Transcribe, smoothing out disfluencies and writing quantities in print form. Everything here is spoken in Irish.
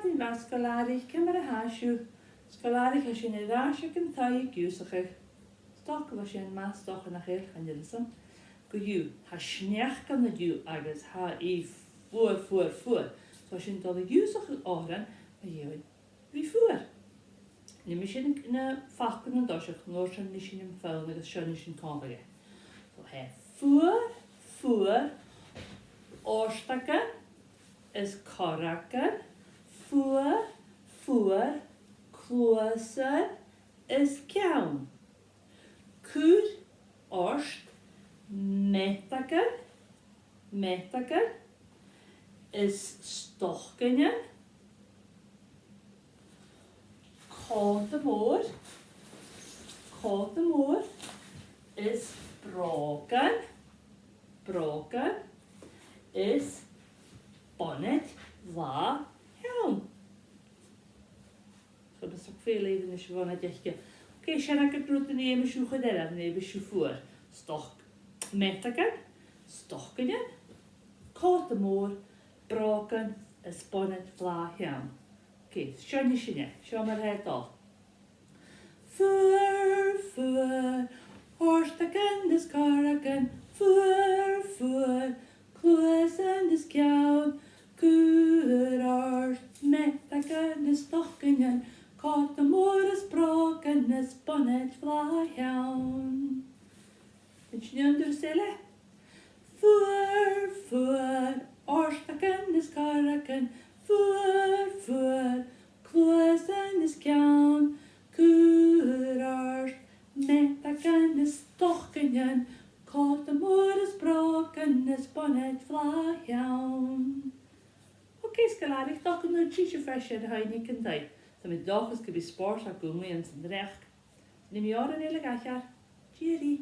in was scoláric cymar a hasw. Scoláric a sy'n ei rasio gan tai giwsach eich. Stoc o sy'n mas stoc yn achel chan ylsam. Gwyw, ha sniach gan y diw agos ha I ffwr. So sy'n dod y giwsach ohren a yw'n fi ffwr. Ni mi sy'n na ffacwn yn dosach nôr sy'n ni sy'n yn ffawr agos sy'n ni sy'n config. So he ffwr, orsdagan, is coragan, ffwr, clwysar, is ciawn. Cwr, orst, metagan, is stochganyan. Cod y môr, is brogan, is bonnet dda iawn. So bys o'ch fel even nes i fod eich Oce, siarad gyda'r ni am y siw chydera, neu y siw ffwr. Metagan, stochganyan, cod y môr, brogan, is bonnet dda iawn. Oce, siarad ni sy'n siarad mae'r head ol. Ffwr, orsdagan is coragan, ffwr, clwysan is ciawn, cwr orst, metagan is stochganyan, cod y môr is brogan, is bonnet fla iawn. Yn sy'n yw'n sele? Ffwr, orsdagan is coragan, ffwr, clwysan is ciawn, cwr orst, metagan is stochganyan, cod y môr is brogan, is bonnet fla iawn. Oce, sgalarig, doch yn nhw'n tisio ffresio dy hain I cyndau. So mi doch ys gyda sport a gwmwy yn sy'n drech. Ni mi o'r yn eilig allar. Cheery.